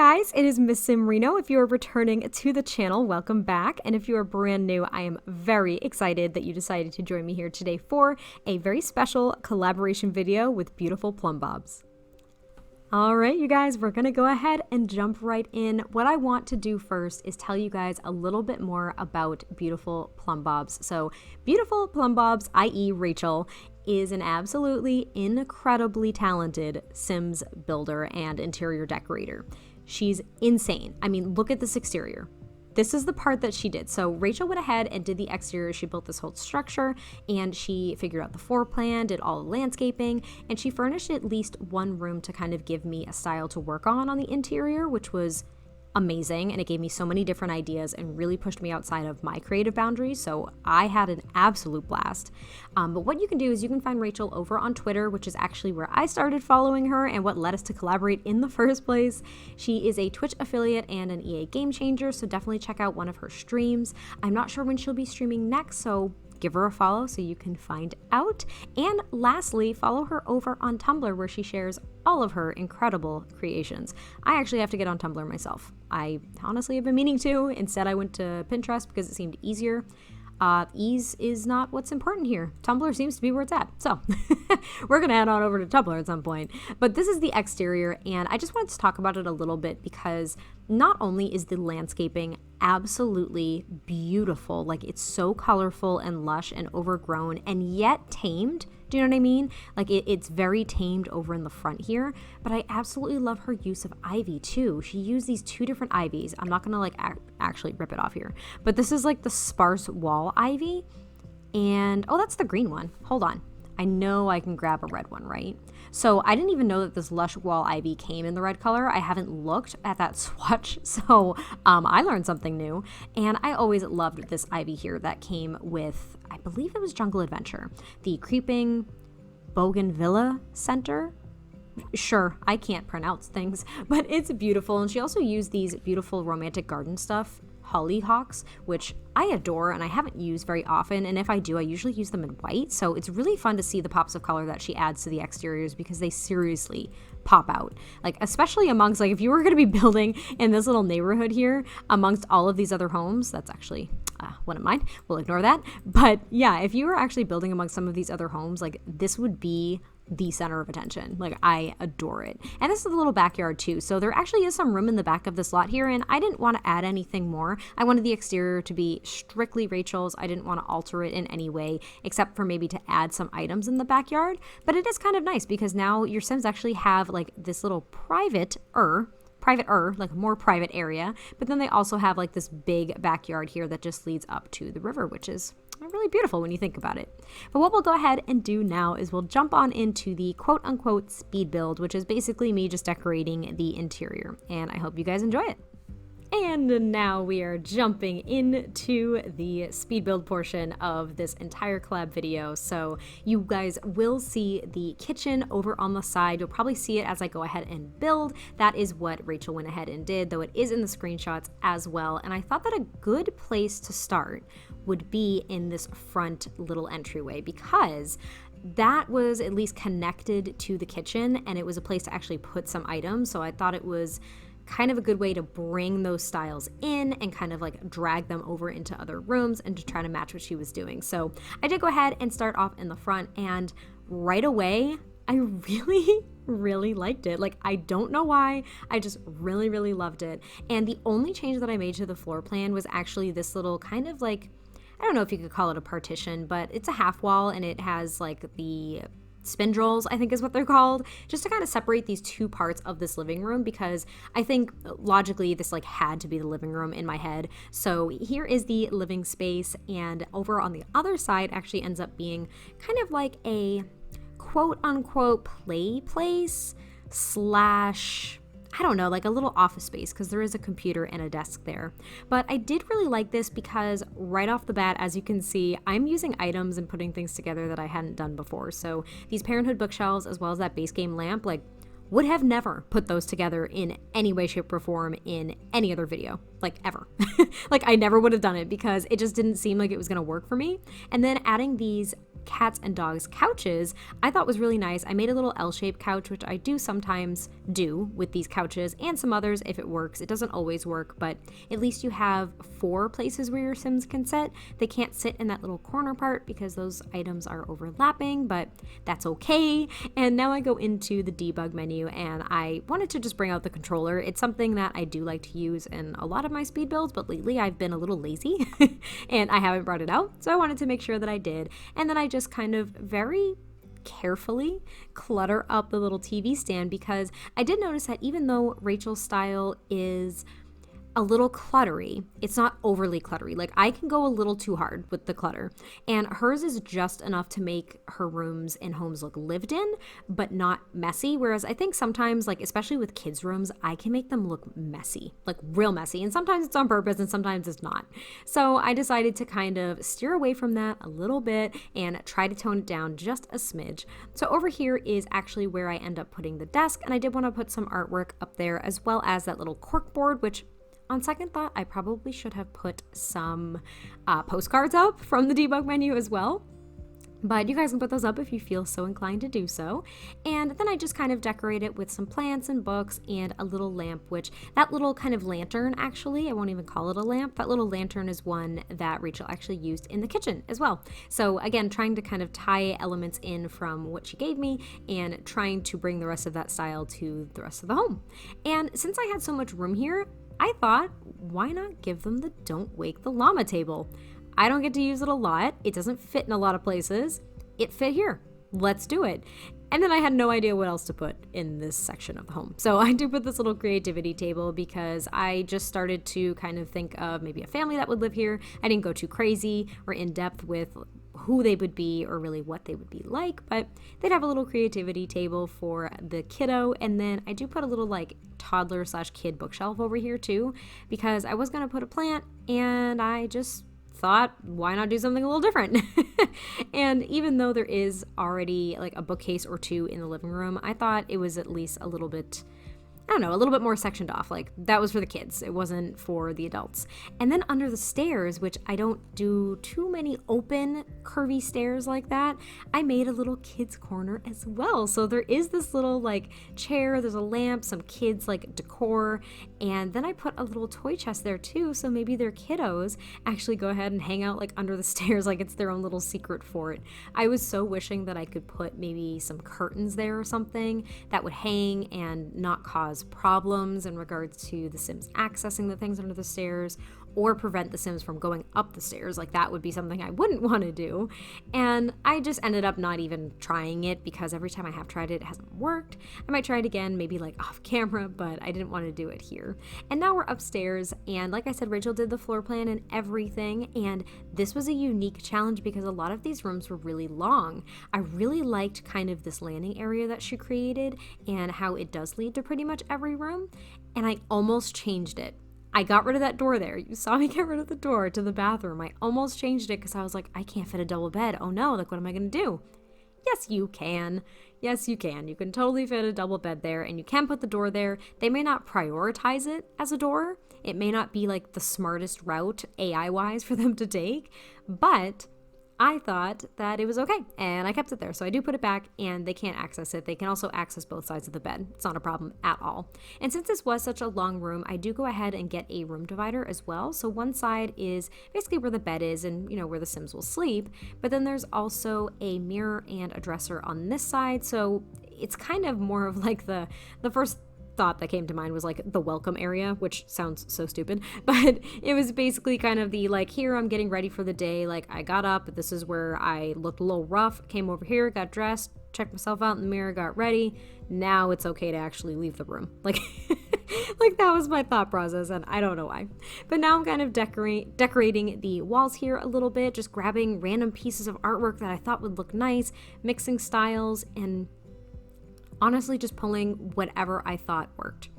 guys, it is MissSimReno. If you are returning to the channel, welcome back. And if you are brand new, I am very excited that you decided to join me here today for a very special collaboration video with Beautiful Plumbobs. All right, you guys, we're gonna go ahead and jump right in. What I want to do first is tell you guys a little bit more about Beautiful Plumbobs. So Beautiful Plumbobs, i.e. Rachel, is an absolutely incredibly talented Sims builder and interior decorator. She's insane. I mean, look at this exterior. This is the part that she did. So Rachel went ahead and did the exterior. She built this whole structure and she figured out the floor plan, did all the landscaping, and she furnished at least one room to kind of give me a style to work on the interior, which was amazing. And it gave me so many different ideas and really pushed me outside of my creative boundaries. So I had an absolute blast. But what you can do is you can find Rachel over on Twitter, which is actually where I started following her and what led us to collaborate in the first place. She is a Twitch affiliate and an EA game changer, so definitely check out one of her streams. I'm not sure when she'll be streaming next, so give her a follow so you can find out. And lastly, follow her over on Tumblr where she shares all of her incredible creations. I actually have to get on Tumblr myself. I honestly have been meaning to. Instead, I went to Pinterest because it seemed easier. Ease is not what's important here. Tumblr seems to be where it's at. So we're going to head on over to Tumblr at some point. But this is the exterior, and I just wanted to talk about it a little bit because not only is the landscaping absolutely beautiful, like it's so colorful and lush and overgrown and yet tamed. Do you know what I mean? Like it's very tamed over in the front here, but I absolutely love her use of ivy too. She used these two different ivies. I'm not gonna like actually rip it off here, but this is like the sparse wall ivy, and oh, that's the green one. Hold on. I know I can grab a red one, right? So I didn't even know that this lush wall ivy came in the red color. I haven't looked at that swatch, so I learned something new. And I always loved this ivy here that came with, I believe it was Jungle Adventure, the Creeping Bougainvillea Center. Sure, I can't pronounce things, but it's beautiful. And she also used these beautiful romantic garden stuff, hollyhocks, which I adore and I haven't used very often, and if I do, I usually use them in white. So it's really fun to see the pops of color that she adds to the exteriors because they seriously pop out. Like especially amongst, like if you were going to be building in this little neighborhood here amongst all of these other homes, that's actually one of mine, we'll ignore that. But yeah, if you were actually building amongst some of these other homes, like this would be the center of attention. Like I adore it. And this is a little backyard too, so there actually is some room in the back of this lot here, and I didn't want to add anything more. I wanted the exterior to be strictly Rachel's. I didn't want to alter it in any way except for maybe to add some items in the backyard. But it is kind of nice because now your Sims actually have like this little private like more private area, but then they also have like this big backyard here that just leads up to the river, which is really beautiful when you think about it. But what we'll go ahead and do now is we'll jump on into the quote-unquote speed build, which is basically me just decorating the interior, and I hope you guys enjoy it. And now we are jumping into the speed build portion of this entire collab video. So you guys will see the kitchen over on the side. You'll probably see it as I go ahead and build. That is what Rachel went ahead and did, though it is in the screenshots as well. And I thought that a good place to start would be in this front little entryway because that was at least connected to the kitchen and it was a place to actually put some items. So I thought it was kind of a good way to bring those styles in and kind of like drag them over into other rooms and to try to match what she was doing. So I did go ahead and start off in the front, and right away I really liked it. Like I don't know why, I just really loved it. And the only change that I made to the floor plan was actually this little kind of like, I don't know if you could call it a partition, but it's a half wall and it has like the spindles, I think is what they're called, just to kind of separate these two parts of this living room, because I think logically this like had to be the living room in my head. So here is the living space, and over on the other side actually ends up being kind of like a quote-unquote play place slash, I don't know, like a little office space, because there is a computer and a desk there. But I did really like this because right off the bat, as you can see, I'm using items and putting things together that I hadn't done before. So these Parenthood bookshelves, as well as that base game lamp, like would have never put those together in any way, shape, or form in any other video, like ever. Like I never would have done it because it just didn't seem like it was gonna work for me. And then adding these cats and dogs couches, I thought was really nice. I made a little L-shaped couch, which I do sometimes do with these couches and some others if it works. It doesn't always work, but at least you have 4 places where your Sims can sit. They can't sit in that little corner part because those items are overlapping, but that's okay. And now I go into the debug menu, and I wanted to just bring out the controller. It's something that I do like to use in a lot of my speed builds, but lately I've been a little lazy and I haven't brought it out, so I wanted to make sure that I did. And then I just kind of very carefully clutter up the little TV stand, because I did notice that even though Rachel's style is a little cluttery, it's not overly cluttery. Like, I can go a little too hard with the clutter, and hers is just enough to make her rooms and homes look lived in, but not messy. Whereas I think sometimes, like especially with kids' rooms, I can make them look messy, like real messy. And sometimes it's on purpose and sometimes it's not. So I decided to kind of steer away from that a little bit and try to tone it down just a smidge. So over here is actually where I end up putting the desk, and I did want to put some artwork up there as well as that little cork board, which on second thought, I probably should have put some postcards up from the debug menu as well. But you guys can put those up if you feel so inclined to do so. And then I just kind of decorate it with some plants and books and a little lamp, which that little kind of lantern, actually, I won't even call it a lamp. That little lantern is one that Rachel actually used in the kitchen as well. So again, trying to kind of tie elements in from what she gave me and trying to bring the rest of that style to the rest of the home. And since I had so much room here, I thought, why not give them the Don't Wake the Llama table? I don't get to use it a lot. It doesn't fit in a lot of places. It fit here. Let's do it. And then I had no idea what else to put in this section of the home. So I do put this little creativity table because I just started to kind of think of maybe a family that would live here. I didn't go too crazy or in depth with who they would be or really what they would be like, but they'd have a little creativity table for the kiddo. And then I do put a little like toddler / kid bookshelf over here too, because I was going to put a plant and I just thought, why not do something a little different? And even though there is already like a bookcase or 2 in the living room, I thought it was at least a little bit, I don't know, a little bit more sectioned off. Like, that was for the kids. It wasn't for the adults. And then under the stairs, which I don't do too many open curvy stairs like that, I made a little kids corner as well. So there is this little like chair, there's a lamp, some kids like decor, and then I put a little toy chest there too. So maybe their kiddos actually go ahead and hang out like under the stairs like it's their own little secret fort. I was so wishing that I could put maybe some curtains there or something that would hang and not cause problems in regards to the Sims accessing the things under the stairs, or prevent the Sims from going up the stairs. Like, that would be something I wouldn't want to do. And I just ended up not even trying it because every time I have tried it, it hasn't worked. I might try it again, maybe like off camera, but I didn't want to do it here. And now we're upstairs, and like I said, Rachel did the floor plan and everything, and this was a unique challenge because a lot of these rooms were really long. I really liked kind of this landing area that she created and how it does lead to pretty much every room, and I almost changed it. I got rid of that door there. You saw me get rid of the door to the bathroom. I almost changed it because I was like, I can't fit a double bed. Oh no, like what am I going to do? Yes, you can. Yes, you can. You can totally fit a double bed there, and you can put the door there. They may not prioritize it as a door. It may not be like the smartest route AI-wise for them to take, but I thought that it was okay, and I kept it there. So I do put it back, and they can't access it. They can also access both sides of the bed. It's not a problem at all. And since this was such a long room, I do go ahead and get a room divider as well. So one side is basically where the bed is and, you know, where the Sims will sleep. But then there's also a mirror and a dresser on this side. So it's kind of more of like the first thought that came to mind was like the welcome area, which sounds so stupid, but it was basically kind of the like, here I'm getting ready for the day, like I got up, this is where I looked a little rough, came over here, got dressed, checked myself out in the mirror, got ready, now it's okay to actually leave the room. Like like that was my thought process, and I don't know why. But now I'm kind of decorating the walls here a little bit, just grabbing random pieces of artwork that I thought would look nice, mixing styles, and honestly just pulling whatever I thought worked.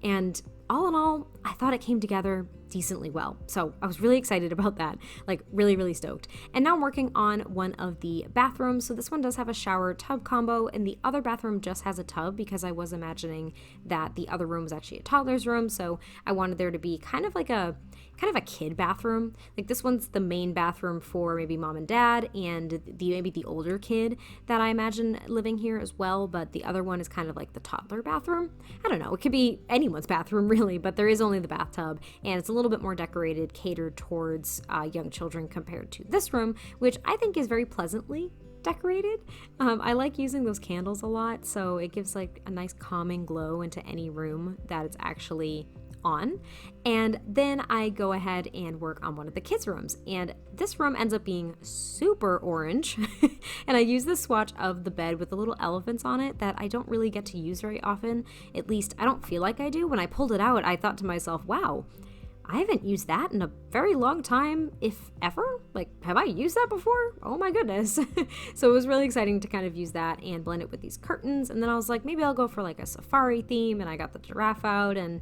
And all in all, I thought it came together decently well. So I was really excited about that, like really, really stoked. And now I'm working on one of the bathrooms. So this one does have a shower tub combo, and the other bathroom just has a tub because I was imagining that the other room was actually a toddler's room. So I wanted there to be kind of a kid bathroom. Like this one's the main bathroom for maybe mom and dad and maybe the older kid that I imagine living here as well. But the other one is kind of like the toddler bathroom. I don't know. It could be anyone's bathroom really, but there is only the bathtub, and it's a little bit more decorated, catered towards young children compared to this room, which I think is very pleasantly decorated. I like using those candles a lot, so it gives like a nice calming glow into any room that it's actually on. And then I go ahead and work on one of the kids' rooms, and this room ends up being super orange. And I use this swatch of the bed with the little elephants on it that I don't really get to use very often. At least I don't feel like I do. When I pulled it out, I thought to myself, wow, I haven't used that in a very long time, if ever. Like, have I used that before? Oh my goodness. So it was really exciting to kind of use that and blend it with these curtains. And then I was like, maybe I'll go for like a safari theme, and I got the giraffe out, and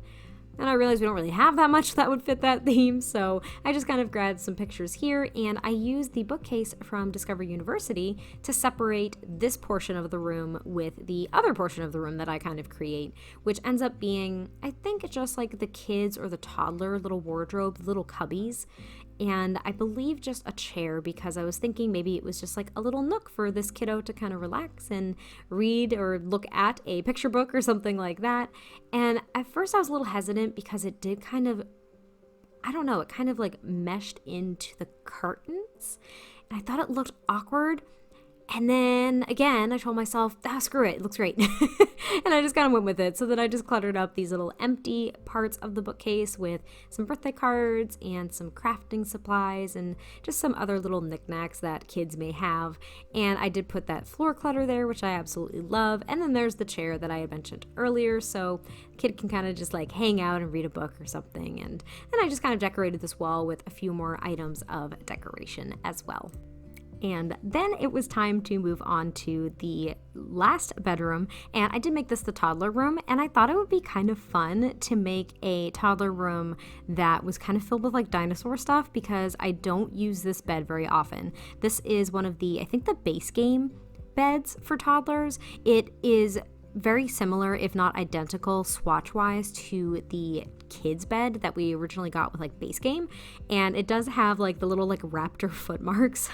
I realized we don't really have that much that would fit that theme, so I just kind of grabbed some pictures here, and I used the bookcase from Discovery University to separate this portion of the room with the other portion of the room that I kind of create, which ends up being, I think, just like the kids or the toddler little wardrobe, little cubbies. And I believe just a chair, because I was thinking maybe it was just like a little nook for this kiddo to kind of relax and read or look at a picture book or something like that. And at first I was a little hesitant because it did kind of, I don't know, it kind of like meshed into the curtains. And I thought it looked awkward. And then again, I told myself, screw it looks great. And I just kind of went with it. So then I just cluttered up these little empty parts of the bookcase with some birthday cards and some crafting supplies and just some other little knickknacks that kids may have. And I did put that floor clutter there, which I absolutely love. And then there's the chair that I had mentioned earlier, so the kid can kind of just like hang out and read a book or something. And then I just kind of decorated this wall with a few more items of decoration as well. And then it was time to move on to the last bedroom, and I did make this the toddler room, and I thought it would be kind of fun to make a toddler room that was kind of filled with like dinosaur stuff, because I don't use this bed very often. This is one of the, I think, the base game beds for toddlers. It is very similar, if not identical, swatch-wise to the kids bed that we originally got with like base game, and it does have like the little like raptor foot marks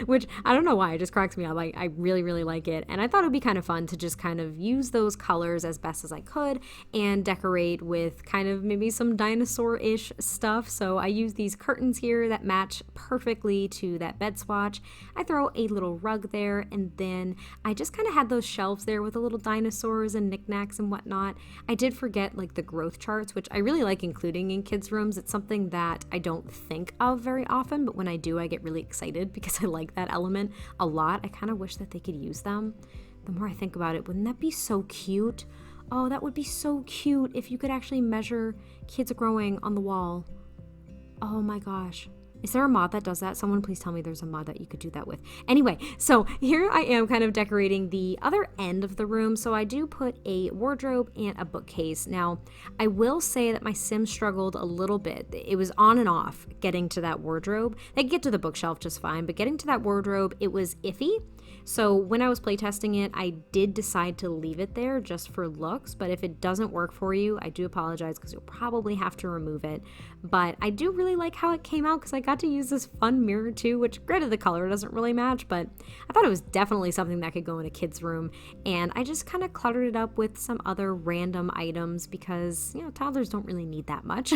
which I don't know why, it just cracks me up. I really, really like it. And I thought it would be kind of fun to just kind of use those colors as best as I could and decorate with kind of maybe some dinosaur-ish stuff. So I use these curtains here that match perfectly to that bed swatch. I throw a little rug there, and then I just kind of had those shelves there with the little dinosaurs and knickknacks and whatnot. I did forget like the growth charts, which I really like including in kids' rooms. It's something that I don't think of very often, but when I do, I get really excited because I like that element a lot. I kind of wish that they could use them. The more I think about it, wouldn't that be so cute? Oh, that would be so cute if you could actually measure kids growing on the wall. Oh my gosh. Is there a mod that does that? Someone please tell me there's a mod that you could do that with. Anyway, so here I am kind of decorating the other end of the room. So I do put a wardrobe and a bookcase. Now, I will say that my sim struggled a little bit. It was on and off getting to that wardrobe. They could get to the bookshelf just fine, but getting to that wardrobe, it was iffy. So when I was playtesting it, I did decide to leave it there just for looks, but if it doesn't work for you, I do apologize because you'll probably have to remove it. But I do really like how it came out because I got to use this fun mirror too, which granted the color doesn't really match, but I thought it was definitely something that could go in a kid's room. And I just kind of cluttered it up with some other random items because, you know, toddlers don't really need that much.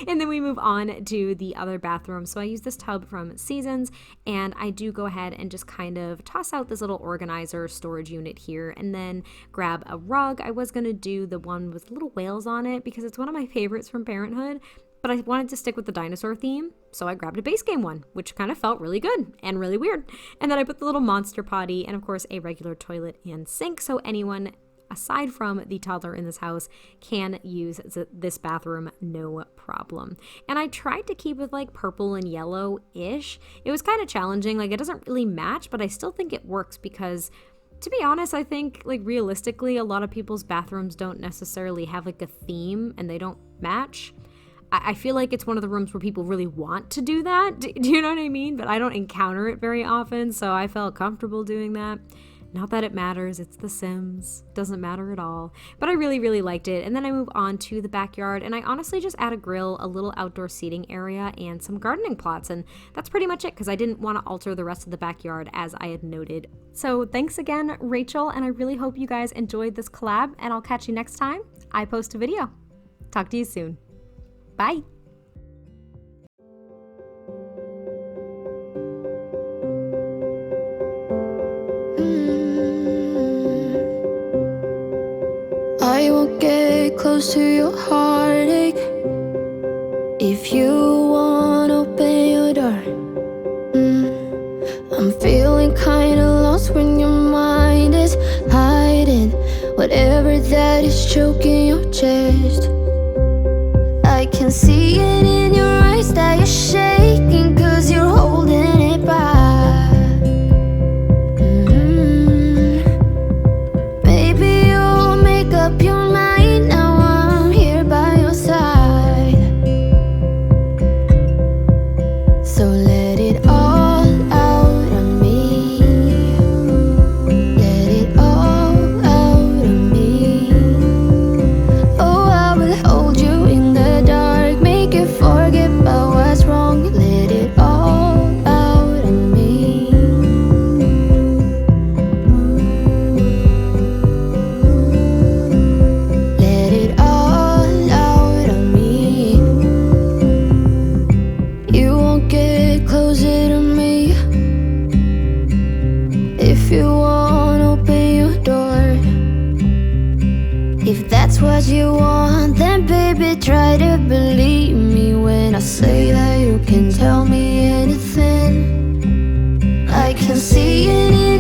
And then we move on to the other bathroom. So I use this tub from Seasons, and I do go ahead and just kind of toss out this little organizer storage unit here and then grab a rug. I was going to do the one with little whales on it because it's one of my favorites from Parenthood, but I wanted to stick with the dinosaur theme, so I grabbed a base game one, which kind of felt really good and really weird. And then I put the little monster potty and of course a regular toilet and sink, so anyone aside from the toddler in this house can use this bathroom no problem. And I tried to keep it like purple and yellow-ish. It was kind of challenging, like it doesn't really match, but I still think it works because To be honest, I think, like, realistically, a lot of people's bathrooms don't necessarily have like a theme and they don't match. I feel like it's one of the rooms where people really want to do that. Do you know what I mean? But I don't encounter it very often, so I felt comfortable doing that. Not that it matters, it's The Sims. Doesn't matter at all. But I really, really liked it. And then I move on to the backyard, and I honestly just add a grill, a little outdoor seating area, and some gardening plots. And that's pretty much it, because I didn't want to alter the rest of the backyard as I had noted. So thanks again, Rachel, and I really hope you guys enjoyed this collab, and I'll catch you next time I post a video. Talk to you soon. Bye. I won't get close to your heartache. If you won't open your door, I'm feeling kinda lost when your mind is hiding whatever that is choking your chest. I can see it in your eyes that you're shaking, 'cause you're holding it back. Maybe you'll make up your mind now I'm here by your side. So let it all out on me. Let it all out on me. Oh, I will hold you in the dark, make you forget about what's wrong. Let it all out on me. Let it all out on me. You won't get closer to me if you won't open your door. If that's what you want, then baby try to believe me when I say that you can tell me anything. I can see it in